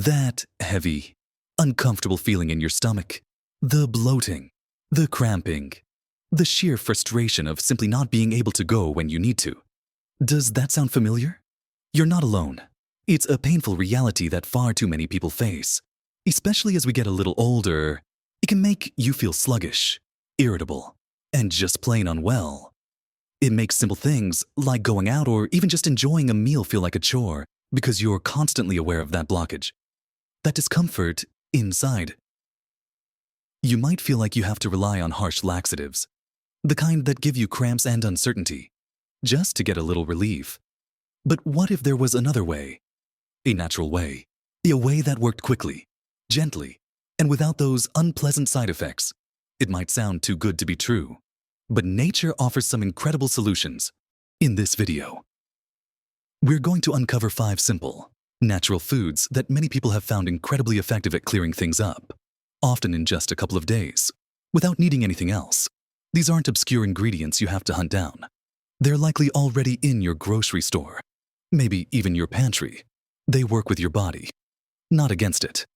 That heavy, uncomfortable feeling in your stomach, the bloating, the cramping, the sheer frustration of simply not being able to go when you need to. Does that sound familiar? You're not alone. It's a painful reality that far too many people face. Especially as we get a little older, it can make you feel sluggish, irritable, and just plain unwell. It makes simple things like going out or even just enjoying a meal feel like a chore because you're constantly aware of that blockage, that discomfort inside. You might feel like you have to rely on harsh laxatives, the kind that give you cramps and uncertainty, just to get a little relief. But what if there was another way? A natural way. A way that worked quickly, gently, and without those unpleasant side effects. It might sound too good to be true, but nature offers some incredible solutions. In this video, we're going to uncover 5 simple, natural foods that many people have found incredibly effective at clearing things up, often in just a couple of days, without needing anything else. These aren't obscure ingredients you have to hunt down. They're likely already in your grocery store, maybe even your pantry. They work with your body, not against it.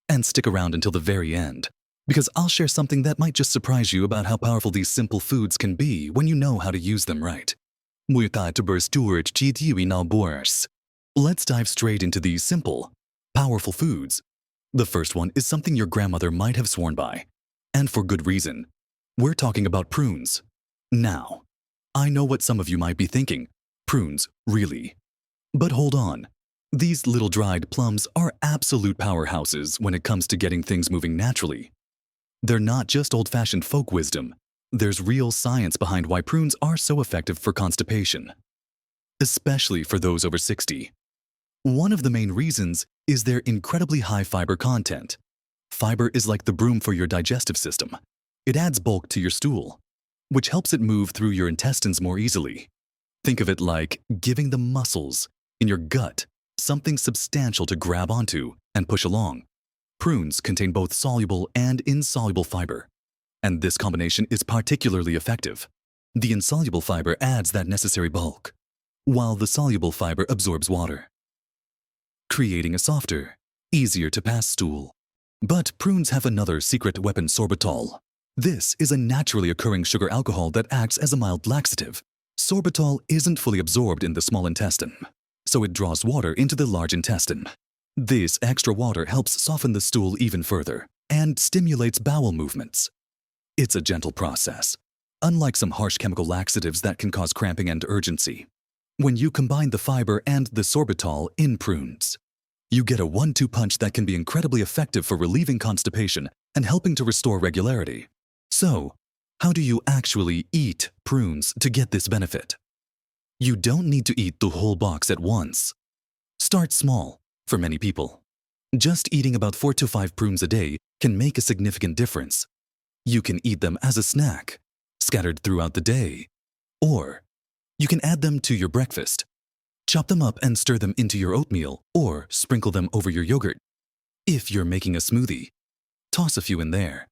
And stick around until the very end, because I'll share something that might just surprise you about how powerful these simple foods can be when you know how to use them right. Let's dive straight into these simple, powerful foods. The first one is something your grandmother might have sworn by, and for good reason. We're talking about prunes. Now, I know what some of you might be thinking. Prunes, really? But hold on. These little dried plums are absolute powerhouses when it comes to getting things moving naturally. They're not just old-fashioned folk wisdom. There's real science behind why prunes are so effective for constipation, especially for those over 60. One of the main reasons is their incredibly high fiber content. Fiber is like the broom for your digestive system. It adds bulk to your stool, which helps it move through your intestines more easily. Think of it like giving the muscles in your gut something substantial to grab onto and push along. Prunes contain both soluble and insoluble fiber, and this combination is particularly effective. The insoluble fiber adds that necessary bulk, while the soluble fiber absorbs water, creating a softer, easier to pass stool. But prunes have another secret weapon, sorbitol. This is a naturally occurring sugar alcohol that acts as a mild laxative. Sorbitol isn't fully absorbed in the small intestine, so it draws water into the large intestine. This extra water helps soften the stool even further and stimulates bowel movements. It's a gentle process, unlike some harsh chemical laxatives that can cause cramping and urgency. When you combine the fiber and the sorbitol in prunes, you get a 1-2 punch that can be incredibly effective for relieving constipation and helping to restore regularity. So, how do you actually eat prunes to get this benefit? You don't need to eat the whole box at once. Start small for many people. Just eating about 4 to 5 prunes a day can make a significant difference. You can eat them as a snack, scattered throughout the day, or you can add them to your breakfast. Chop them up and stir them into your oatmeal or sprinkle them over your yogurt. If you're making a smoothie, toss a few in there.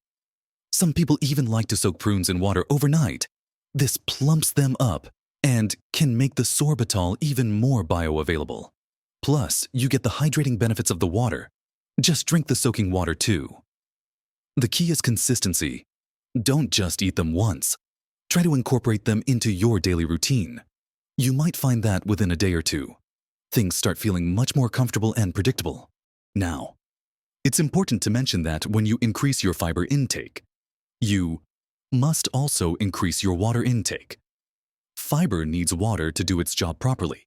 Some people even like to soak prunes in water overnight. This plumps them up and can make the sorbitol even more bioavailable. Plus, you get the hydrating benefits of the water. Just drink the soaking water too. The key is consistency. Don't just eat them once. Try to incorporate them into your daily routine. You might find that within a day or two, things start feeling much more comfortable and predictable. Now, it's important to mention that when you increase your fiber intake, you must also increase your water intake. Fiber needs water to do its job properly.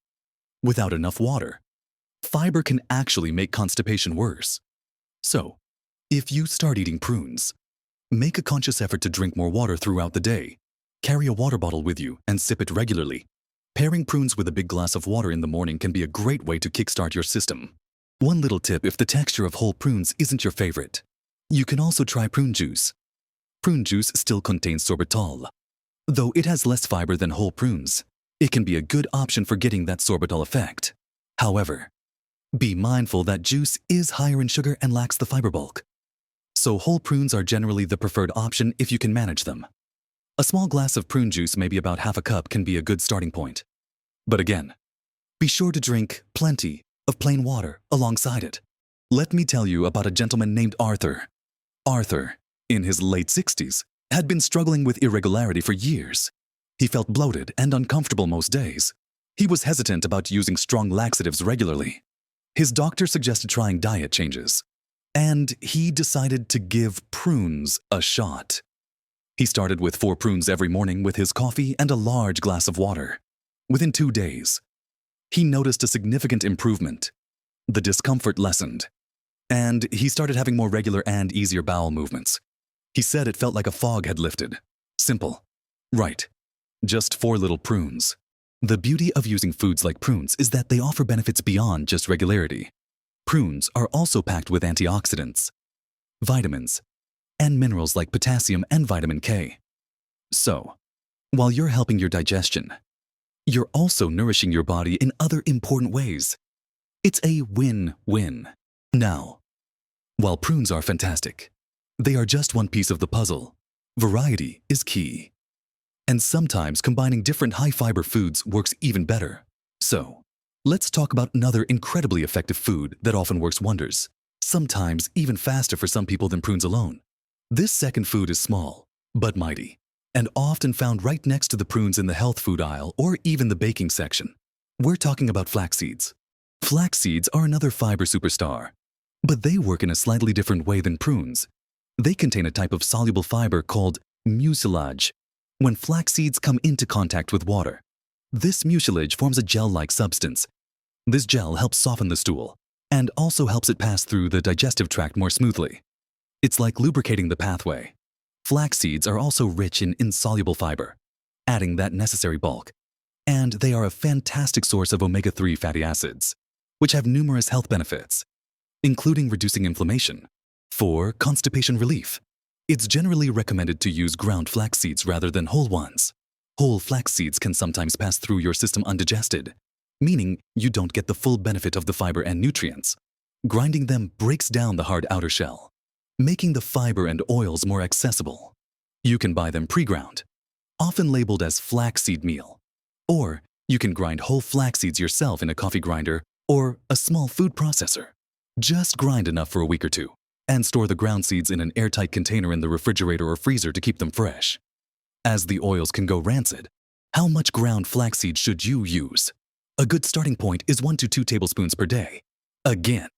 Without enough water, fiber can actually make constipation worse. So, if you start eating prunes, make a conscious effort to drink more water throughout the day. Carry a water bottle with you and sip it regularly. Pairing prunes with a big glass of water in the morning can be a great way to kickstart your system. One little tip if the texture of whole prunes isn't your favorite. You can also try prune juice. Prune juice still contains sorbitol. Though it has less fiber than whole prunes, it can be a good option for getting that sorbitol effect. However, be mindful that juice is higher in sugar and lacks the fiber bulk. So whole prunes are generally the preferred option if you can manage them. A small glass of prune juice, maybe about half a cup, can be a good starting point. But again, be sure to drink plenty of plain water alongside it. Let me tell you about a gentleman named Arthur. Arthur, in his late 60s, had been struggling with irregularity for years. He felt bloated and uncomfortable most days. He was hesitant about using strong laxatives regularly. His doctor suggested trying diet changes, and he decided to give prunes a shot. He started with 4 prunes every morning with his coffee and a large glass of water. Within 2 days, he noticed a significant improvement. The discomfort lessened, and he started having more regular and easier bowel movements. He said it felt like a fog had lifted. Simple. Right. Just 4 little prunes. The beauty of using foods like prunes is that they offer benefits beyond just regularity. Prunes are also packed with antioxidants, vitamins, and minerals like potassium and vitamin K. So, while you're helping your digestion, you're also nourishing your body in other important ways. It's a win-win. Now, while prunes are fantastic, they are just one piece of the puzzle. Variety is key. And sometimes combining different high-fiber foods works even better. So, let's talk about another incredibly effective food that often works wonders, sometimes even faster for some people than prunes alone. This second food is small, but mighty, and often found right next to the prunes in the health food aisle or even the baking section. We're talking about flax seeds. Flax seeds are another fiber superstar, but they work in a slightly different way than prunes. They contain a type of soluble fiber called mucilage. When flax seeds come into contact with water, this mucilage forms a gel-like substance. This gel helps soften the stool and also helps it pass through the digestive tract more smoothly. It's like lubricating the pathway. Flax seeds are also rich in insoluble fiber, adding that necessary bulk. And they are a fantastic source of omega-3 fatty acids, which have numerous health benefits, including reducing inflammation. For constipation relief, it's generally recommended to use ground flax seeds rather than whole ones. Whole flax seeds can sometimes pass through your system undigested, meaning you don't get the full benefit of the fiber and nutrients. Grinding them breaks down the hard outer shell, making the fiber and oils more accessible. You can buy them pre-ground, often labeled as flaxseed meal, or you can grind whole flax seeds yourself in a coffee grinder or a small food processor. Just grind enough for a week or 2, and store the ground seeds in an airtight container in the refrigerator or freezer to keep them fresh. As the oils can go rancid, how much ground flaxseed should you use? A good starting point is 1 to 2 tablespoons per day. Again,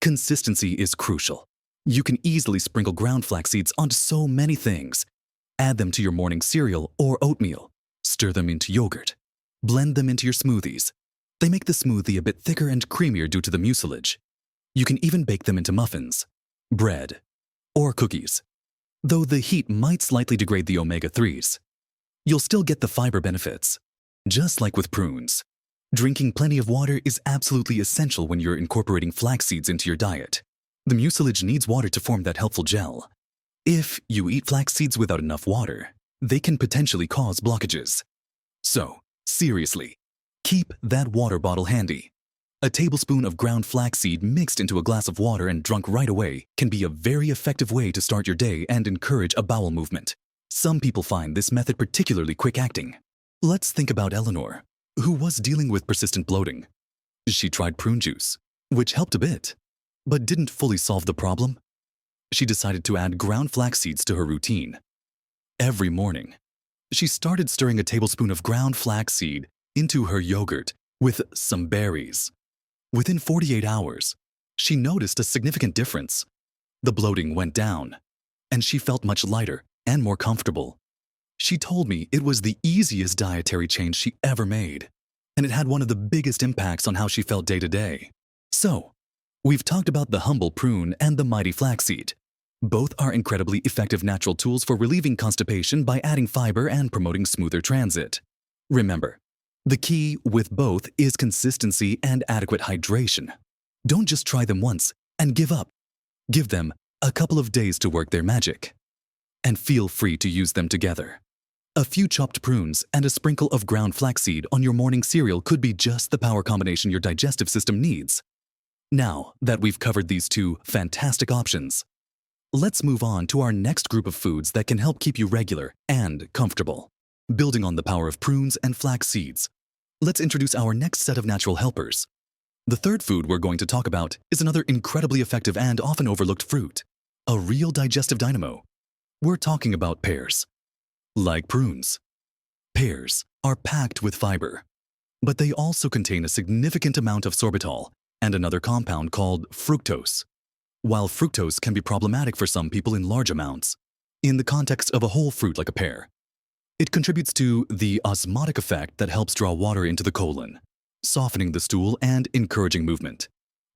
consistency is crucial. You can easily sprinkle ground flax seeds onto so many things. Add them to your morning cereal or oatmeal. Stir them into yogurt. Blend them into your smoothies. They make the smoothie a bit thicker and creamier due to the mucilage. You can even bake them into muffins, bread, or cookies. Though the heat might slightly degrade the omega-3s, you'll still get the fiber benefits. Just like with prunes, drinking plenty of water is absolutely essential when you're incorporating flax seeds into your diet. The mucilage needs water to form that helpful gel. If you eat flax seeds without enough water, they can potentially cause blockages. So, seriously, keep that water bottle handy. A tablespoon of ground flaxseed mixed into a glass of water and drunk right away can be a very effective way to start your day and encourage a bowel movement. Some people find this method particularly quick-acting. Let's think about Eleanor, who was dealing with persistent bloating. She tried prune juice, which helped a bit, but didn't fully solve the problem. She decided to add ground flax seeds to her routine. Every morning, she started stirring a tablespoon of ground flax seed into her yogurt with some berries. Within 48 hours, she noticed a significant difference. The bloating went down, and she felt much lighter and more comfortable. She told me it was the easiest dietary change she ever made, and it had one of the biggest impacts on how she felt day to day. So, we've talked about the humble prune and the mighty flaxseed. Both are incredibly effective natural tools for relieving constipation by adding fiber and promoting smoother transit. Remember, the key with both is consistency and adequate hydration. Don't just try them once and give up. Give them a couple of days to work their magic. And feel free to use them together. A few chopped prunes and a sprinkle of ground flaxseed on your morning cereal could be just the power combination your digestive system needs. Now that we've covered these 2 fantastic options, let's move on to our next group of foods that can help keep you regular and comfortable. Building on the power of prunes and flax seeds, let's introduce our next set of natural helpers. The third food we're going to talk about is another incredibly effective and often overlooked fruit, a real digestive dynamo. We're talking about pears. Like prunes, pears are packed with fiber, but they also contain a significant amount of sorbitol and another compound called fructose. While fructose can be problematic for some people in large amounts, in the context of a whole fruit like a pear, it contributes to the osmotic effect that helps draw water into the colon, softening the stool and encouraging movement.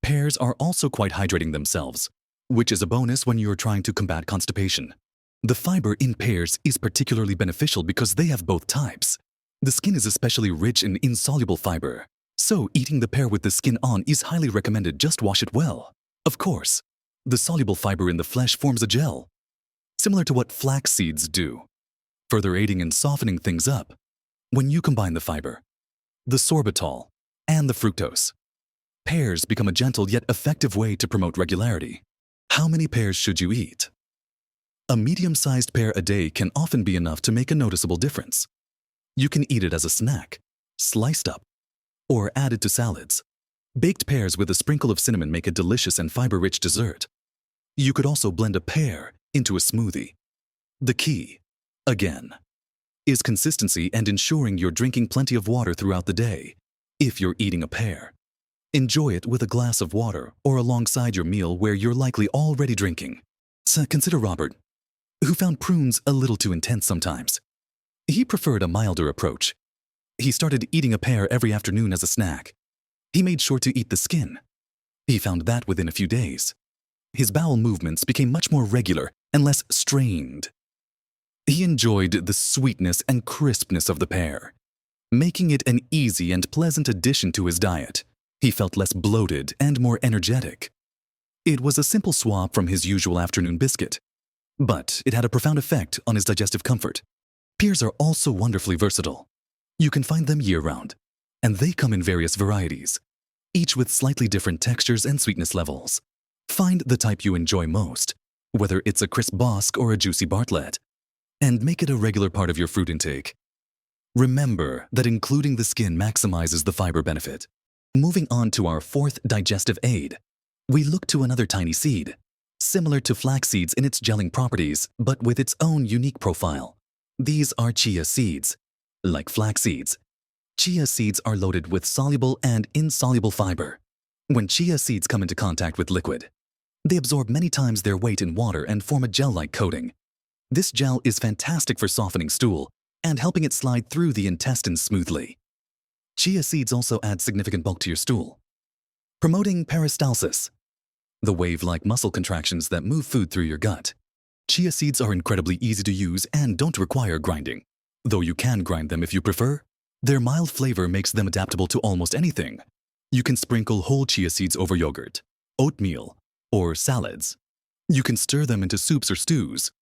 Pears are also quite hydrating themselves, which is a bonus when you're trying to combat constipation. The fiber in pears is particularly beneficial because they have both types. The skin is especially rich in insoluble fiber, so eating the pear with the skin on is highly recommended. Just wash it well. Of course, the soluble fiber in the flesh forms a gel, similar to what flax seeds do, further aiding in softening things up. When you combine the fiber, the sorbitol, and the fructose, pears become a gentle yet effective way to promote regularity. How many pears should you eat? A medium-sized pear a day can often be enough to make a noticeable difference. You can eat it as a snack, sliced up, or added to salads. Baked pears with a sprinkle of cinnamon make a delicious and fiber-rich dessert. You could also blend a pear into a smoothie. The key, again, is consistency and ensuring you're drinking plenty of water throughout the day. If you're eating a pear, enjoy it with a glass of water or alongside your meal where you're likely already drinking. So consider Robert, who found prunes a little too intense sometimes. He preferred a milder approach. He started eating a pear every afternoon as a snack. He made sure to eat the skin. He found that within a few days, his bowel movements became much more regular and less strained. He enjoyed the sweetness and crispness of the pear, making it an easy and pleasant addition to his diet. He felt less bloated and more energetic. It was a simple swap from his usual afternoon biscuit, but it had a profound effect on his digestive comfort. Pears are also wonderfully versatile. You can find them year-round, and they come in various varieties, each with slightly different textures and sweetness levels. Find the type you enjoy most, whether it's a crisp Bosc or a juicy Bartlett, and make it a regular part of your fruit intake. Remember that including the skin maximizes the fiber benefit. Moving on to our fourth digestive aid, we look to another tiny seed, similar to flax seeds in its gelling properties, but with its own unique profile. These are chia seeds. Like flax seeds, chia seeds are loaded with soluble and insoluble fiber. When chia seeds come into contact with liquid, they absorb many times their weight in water and form a gel-like coating. This gel is fantastic for softening stool and helping it slide through the intestines smoothly. Chia seeds also add significant bulk to your stool, promoting peristalsis, the wave-like muscle contractions that move food through your gut. Chia seeds are incredibly easy to use and don't require grinding, though you can grind them if you prefer. Their mild flavor makes them adaptable to almost anything. You can sprinkle whole chia seeds over yogurt, oatmeal, or salads. You can stir them into soups or stews.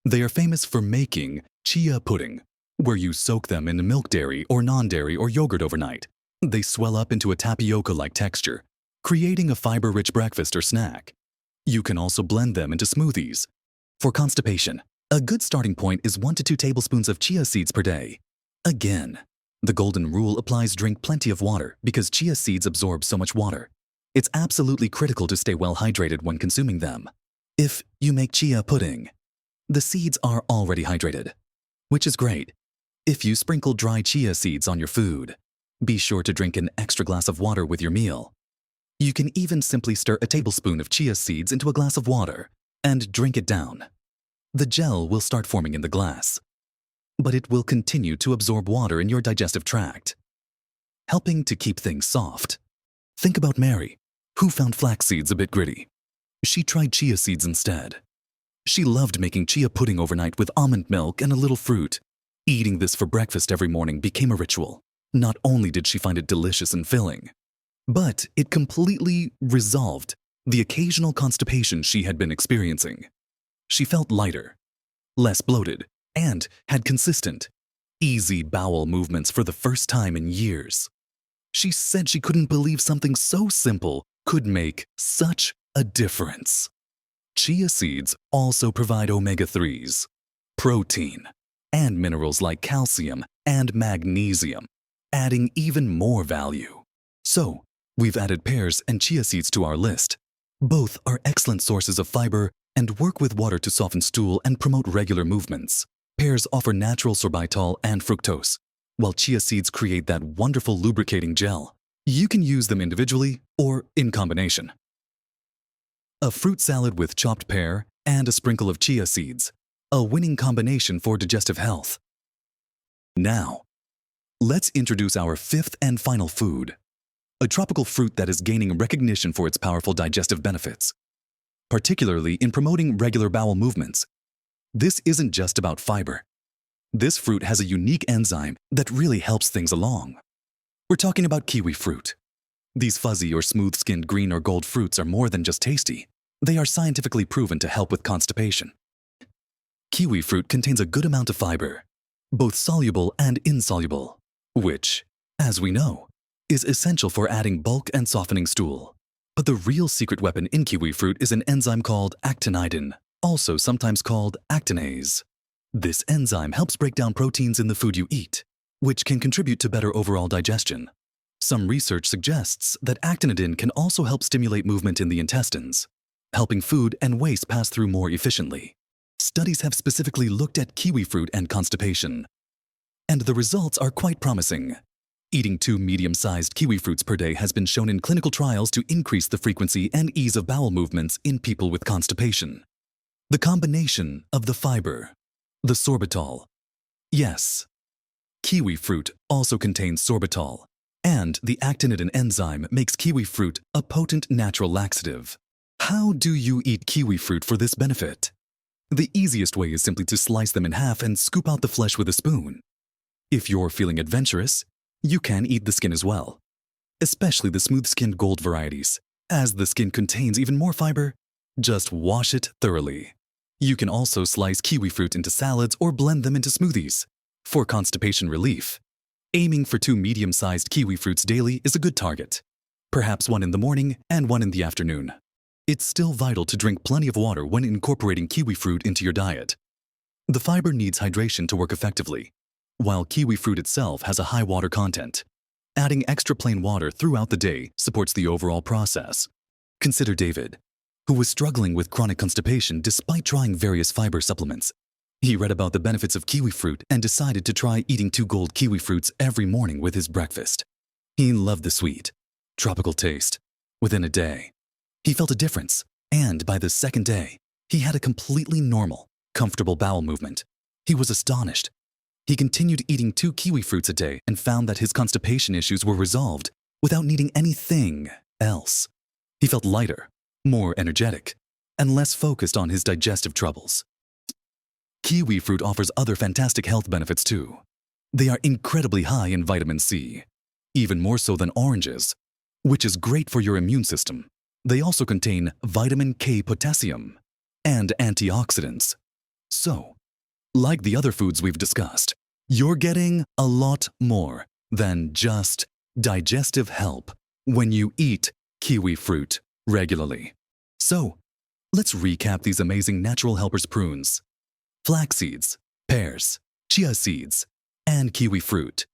They are famous for making chia pudding, where you soak them in milk dairy or non-dairy or yogurt overnight. They swell up into a tapioca-like texture, creating a fiber-rich breakfast or snack. You can also blend them into smoothies. For constipation, a good starting point is 1 to 2 tablespoons of chia seeds per day. Again, the golden rule applies: drink plenty of water because chia seeds absorb so much water. It's absolutely critical to stay well hydrated when consuming them. If you make chia pudding, the seeds are already hydrated, which is great. If you sprinkle dry chia seeds on your food, be sure to drink an extra glass of water with your meal. You can even simply stir a tablespoon of chia seeds into a glass of water and drink it down. The gel will start forming in the glass, but it will continue to absorb water in your digestive tract, helping to keep things soft. Think about Mary, who found flax seeds a bit gritty. She tried chia seeds instead. She loved making chia pudding overnight with almond milk and a little fruit. Eating this for breakfast every morning became a ritual. Not only did she find it delicious and filling, but it completely resolved the occasional constipation she had been experiencing. She felt lighter, less bloated, and had consistent, easy bowel movements for the first time in years. She said she couldn't believe something so simple could make such a difference. Chia seeds also provide omega-3s, protein, and minerals like calcium and magnesium, adding even more value. So, We've added pears and chia seeds to our list. Both are excellent sources of fiber and work with water to soften stool and promote regular movements. Pears offer natural sorbitol and fructose, while chia seeds create that wonderful lubricating gel. You can use them individually or in combination. A fruit salad with chopped pear and a sprinkle of chia seeds, a winning combination for digestive health. Now, let's introduce our fifth and final food, a tropical fruit that is gaining recognition for its powerful digestive benefits, particularly in promoting regular bowel movements. This isn't just about fiber. This fruit has a unique enzyme that really helps things along. We're talking about kiwi fruit. These fuzzy or smooth-skinned green or gold fruits are more than just tasty. They are scientifically proven to help with constipation. Kiwi fruit contains a good amount of fiber, both soluble and insoluble, which, as we know, is essential for adding bulk and softening stool. But the real secret weapon in kiwi fruit is an enzyme called actinidin, also sometimes called actinase. This enzyme helps break down proteins in the food you eat, which can contribute to better overall digestion. Some research suggests that actinidin can also help stimulate movement in the intestines, helping food and waste pass through more efficiently. Studies have specifically looked at kiwi fruit and constipation, and the results are quite promising. Eating 2 medium-sized kiwi fruits per day has been shown in clinical trials to increase the frequency and ease of bowel movements in people with constipation. The combination of the fiber, the sorbitol. Yes, kiwi fruit also contains sorbitol, and the actinidin enzyme makes kiwi fruit a potent natural laxative. How do you eat kiwi fruit for this benefit? The easiest way is simply to slice them in half and scoop out the flesh with a spoon. If you're feeling adventurous, you can eat the skin as well, especially the smooth-skinned gold varieties. As the skin contains even more fiber, just wash it thoroughly. You can also slice kiwi fruit into salads or blend them into smoothies. For constipation relief, aiming for 2 medium-sized kiwi fruits daily is a good target, perhaps 1 in the morning and 1 in the afternoon. It's still vital to drink plenty of water when incorporating kiwi fruit into your diet. The fiber needs hydration to work effectively, while kiwi fruit itself has a high water content. Adding extra plain water throughout the day supports the overall process. Consider David, who was struggling with chronic constipation despite trying various fiber supplements. He read about the benefits of kiwi fruit and decided to try eating 2 gold kiwi fruits every morning with his breakfast. He loved the sweet, tropical taste. Within a day, he felt a difference, and by the 2nd day, he had a completely normal, comfortable bowel movement. He was astonished. He continued eating 2 kiwi fruits a day and found that his constipation issues were resolved without needing anything else. He felt lighter, more energetic, and less focused on his digestive troubles. Kiwi fruit offers other fantastic health benefits too. They are incredibly high in vitamin C, even more so than oranges, which is great for your immune system. They also contain vitamin K potassium and antioxidants. So, like the other foods we've discussed, you're getting a lot more than just digestive help when you eat kiwi fruit regularly. So, let's recap these amazing natural helpers: prunes, flax seeds, pears, chia seeds, and kiwi fruit.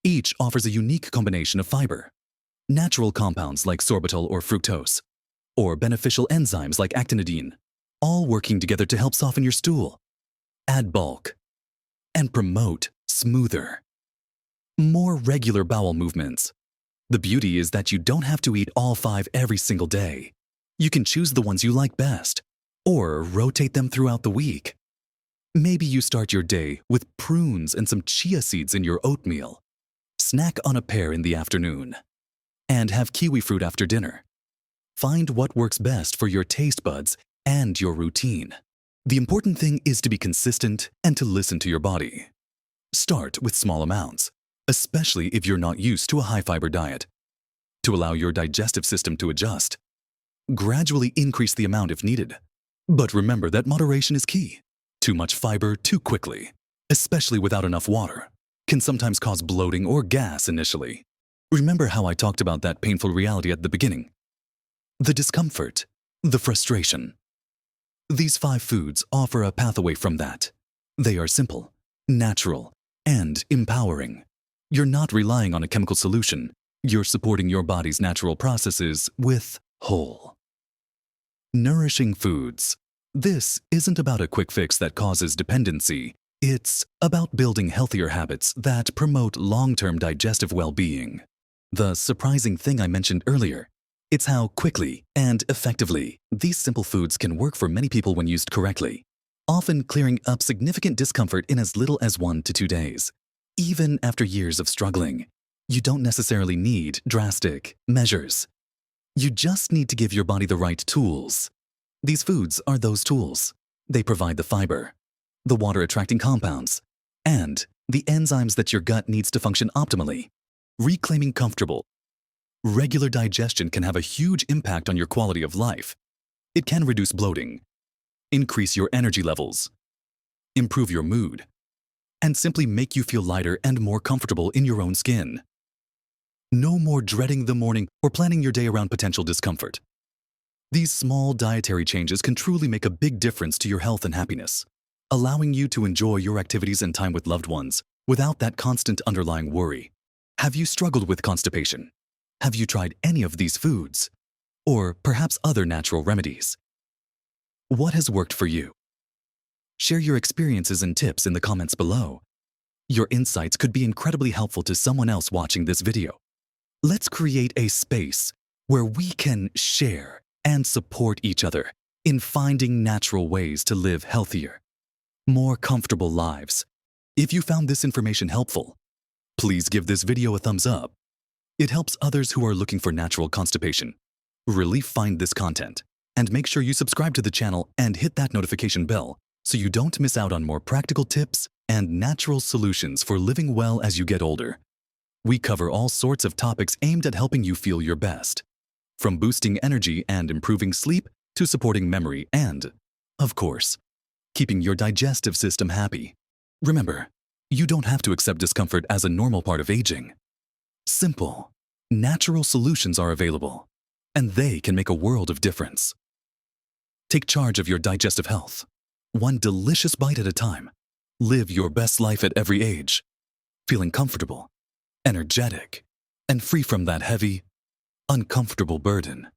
Each offers a unique combination of fiber, natural compounds like sorbitol or fructose, or beneficial enzymes like actinidin, all working together to help soften your stool, add bulk, and promote smoother, more regular bowel movements. The beauty is that you don't have to eat all 5 every single day. You can choose the ones you like best, or rotate them throughout the week. Maybe you start your day with prunes and some chia seeds in your oatmeal, snack on a pear in the afternoon, and have kiwi fruit after dinner. Find what works best for your taste buds and your routine. The important thing is to be consistent and to listen to your body. Start with small amounts, especially if you're not used to a high-fiber diet, to allow your digestive system to adjust. Gradually increase the amount if needed. But remember that moderation is key. Too much fiber too quickly, especially without enough water, can sometimes cause bloating or gas initially. Remember how I talked about that painful reality at the beginning? The discomfort, the frustration. These 5 foods offer a path away from that. They are simple, natural, and empowering. You're not relying on a chemical solution. You're supporting your body's natural processes with whole, nourishing foods. This isn't about a quick fix that causes dependency. It's about building healthier habits that promote long-term digestive well-being. The surprising thing I mentioned earlier, it's how quickly and effectively these simple foods can work for many people when used correctly, often clearing up significant discomfort in as little as 1 to 2 days. Even after years of struggling, you don't necessarily need drastic measures. You just need to give your body the right tools. These foods are those tools. They provide the fiber, the water-attracting compounds, and the enzymes that your gut needs to function optimally. Reclaiming comfortable, regular digestion can have a huge impact on your quality of life. It can reduce bloating, increase your energy levels, improve your mood, and simply make you feel lighter and more comfortable in your own skin. No more dreading the morning or planning your day around potential discomfort. These small dietary changes can truly make a big difference to your health and happiness, allowing you to enjoy your activities and time with loved ones without that constant underlying worry. Have you struggled with constipation? Have you tried any of these foods? Or perhaps other natural remedies? What has worked for you? Share your experiences and tips in the comments below. Your insights could be incredibly helpful to someone else watching this video. Let's create a space where we can share and support each other in finding natural ways to live healthier, more comfortable lives. If you found this information helpful, please give this video a thumbs up. It helps others who are looking for natural constipation relief find this content. And make sure you subscribe to the channel and hit that notification bell so you don't miss out on more practical tips and natural solutions for living well as you get older. We cover all sorts of topics aimed at helping you feel your best, from boosting energy and improving sleep to supporting memory and, of course, keeping your digestive system happy. Remember, you don't have to accept discomfort as a normal part of aging. Simple, natural solutions are available, and they can make a world of difference. Take charge of your digestive health, one delicious bite at a time. Live your best life at every age, feeling comfortable, energetic, and free from that heavy, uncomfortable burden.